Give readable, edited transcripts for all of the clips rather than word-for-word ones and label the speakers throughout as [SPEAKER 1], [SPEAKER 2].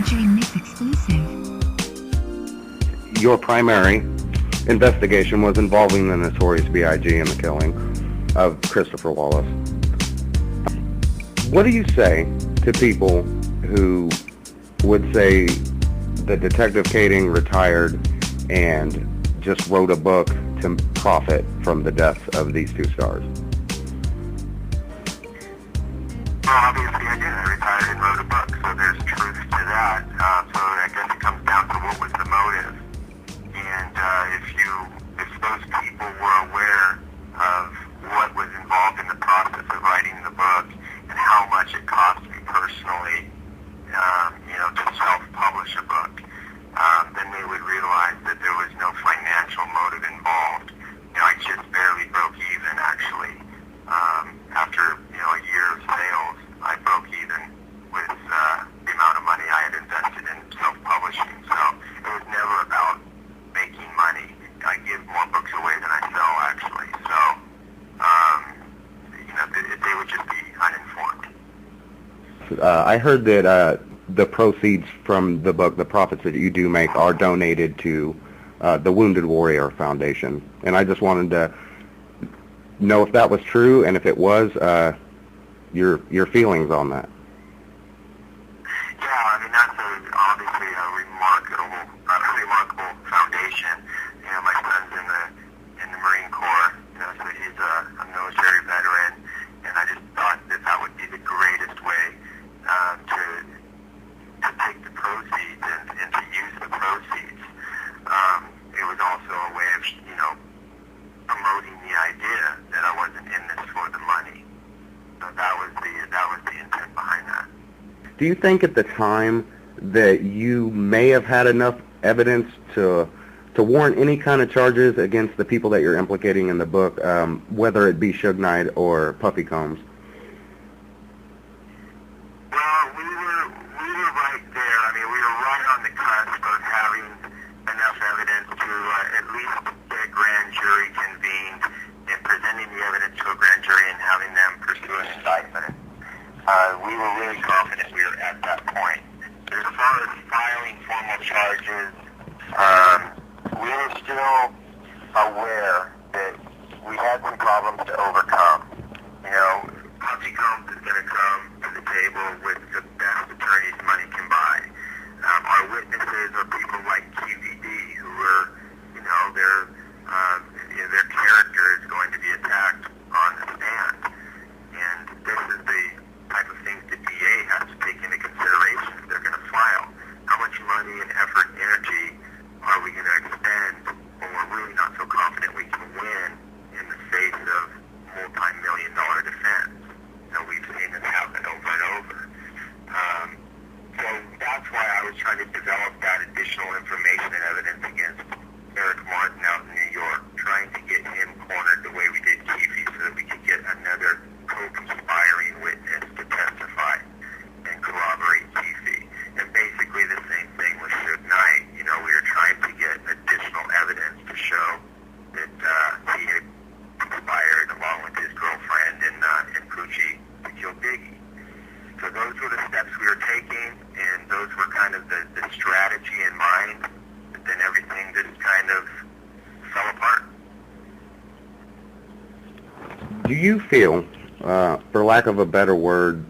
[SPEAKER 1] Jmix exclusive.
[SPEAKER 2] Your primary investigation was involving the notorious B.I.G. and the killing of Christopher Wallace. What do you say to people who would say that Detective Kading retired and just wrote a book to profit from the deaths of these two stars?
[SPEAKER 3] Well, obviously I did. I retired and wrote a book, so there's truth to that. So I guess it comes down to what was the motive. And if those people were aware of what was involved in the process of writing the book and how much it cost me personally, to self-publish a book, then they would realize that there was no financial motive involved. I just barely broke even, actually. After, a year of sales, I broke even with the amount of money I had invested in self-publishing. So it was never about making money. I give more books away than I sell, actually. So, they would just be uninformed.
[SPEAKER 2] I heard that the proceeds from the book, the profits that you do make, are donated to the Wounded Warrior Foundation. And I just wanted to know if that was true, and if it was, your feelings on that.
[SPEAKER 3] Yeah, that's obviously a remarkable foundation. My son's in the Marine Corps, so he's a military veteran, and I just thought that would be the greatest way to take the proceeds and to use the proceeds. It was also a way of, promoting the idea that I wasn't in this for the money. So that was the intent behind that.
[SPEAKER 2] Do you think at the time that you may have had enough evidence to warrant any kind of charges against the people that you're implicating in the book, whether it be Suge Knight or Puffy Combs?
[SPEAKER 3] Well, we were right there. We were right on the cusp of having enough evidence to at least get a grand jury convened and presenting the evidence to a grand jury and having them pursue an indictment. We were really confident we were at that point. But as far as filing formal charges, we were still aware that we had some problems to overcome. Puffy Combs is going to come to the table with the best attorneys money can buy. Our witnesses are people like QVD, who were, their character is going to be attacked on the stand. And this is the type of things the DA has to take into consideration if they're going to file. How much money and effort and energy are we going to expend when we're really not so confident we can win in the face of multi-million-dollar defense? We've seen this happen over and over. So that's why I was trying to develop that additional information and evidence against Eric Martin out in New York, trying to get him cornered the way we did Keefe so that we could get another co-conspiring witness to testify and corroborate Keefe. And basically the same thing with Suge Knight. We were trying to get additional evidence to show that he had conspired along with his girlfriend and Poochie to kill Biggie. So those were the steps we were taking, and those were kind of the strategy in mind. But then everything just kind of fell apart.
[SPEAKER 2] Do you feel, for lack of a better word,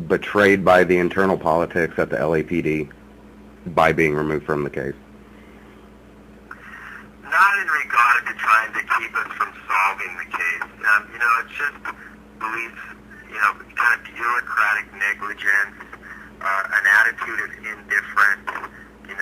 [SPEAKER 2] betrayed by the internal politics at the LAPD by being removed from the case?
[SPEAKER 3] Not in regard to trying to keep us from solving the case. It's just beliefs, kind of bureaucratic negligence, an attitude of indifference. We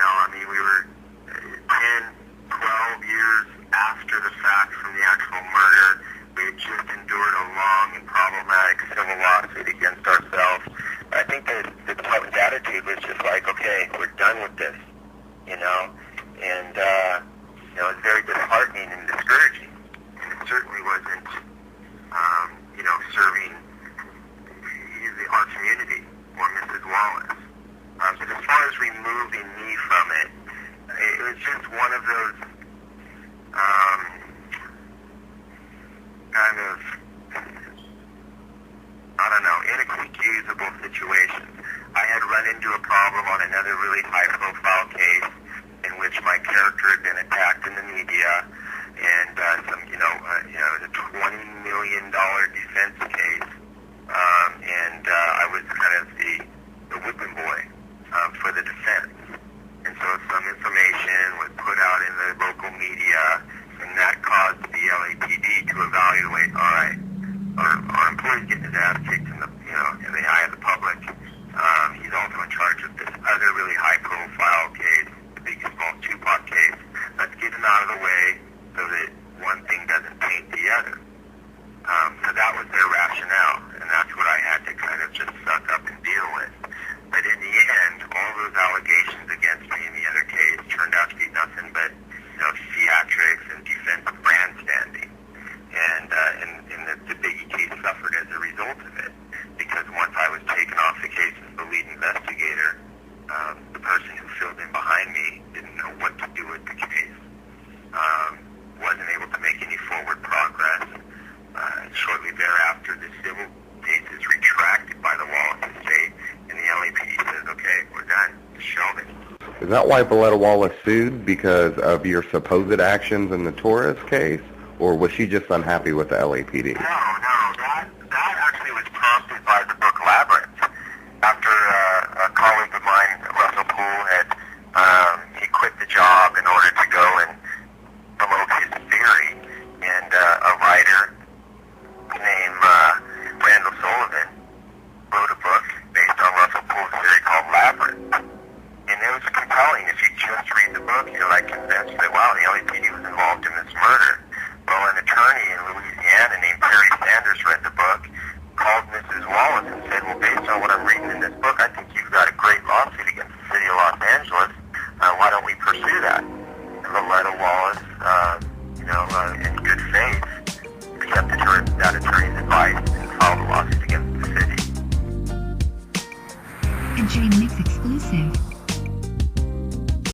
[SPEAKER 3] were 10, 12 years after the fact from the actual murder. We had just endured a long and problematic civil lawsuit against ourselves. I think that the public attitude was just like, okay, we're done with this, and it was very disheartening and discouraging, and it certainly wasn't, serving our community or Mrs. Wallace. But as far as removing me from it, it was just one of those kind of, inexcusable situations. I had run into a problem on another really high-profile case in which my character had been attacked in the media, and it was a $20 million defense case, and I was kind of the whipping boy for the defense. And so some information was put out in the local media, and that caused the LAPD to evaluate, all right, our employee's getting his ass kicked in the eye of the public. He's also in charge of this other really high-profile case, the biggest small Tupac case. Let's get him out of the way so that one thing doesn't taint the other. So that was their rationale, and that's what I had to kind of just suck up and deal with. But in the end, all those allegations against me in the other case turned out to be nothing but theatrics and defensive grandstanding. And the Biggie case suffered as a result of it, because once I was taken off the case as the lead investigator, the person who filled in behind me didn't know what to do with the case, wasn't able to make any forward progress. Shortly thereafter, the civil case is retracted by the Wallace estate, and the LAPD says, okay, we're done, shelve it.
[SPEAKER 2] Is that why Valletta Wallace sued, because of your supposed actions in the Torres case, or was she just unhappy with the LAPD?
[SPEAKER 3] No, that actually was prompted by the book Labyrinth. After a colleague of mine, Russell Poole, he quit the job in order to go and promote his theory, and a writer named Randall Sullivan wrote a book based on Russell Poole's theory called Labyrinth. And it was compelling. If you just read the book, you're convinced that, wow, the LAPD was involved in this murder. Well, an attorney in Louisiana named Perry Sanders read the book, called Mrs. Wallace and said, well, based on what I'm reading in this book, I think you've got a great lawsuit against the city of Los Angeles. Why don't we pursue that? And Valletta Wallace, in good faith, accepted that attorney's advice and filed a lawsuit against the city.
[SPEAKER 1] A Jmix exclusive.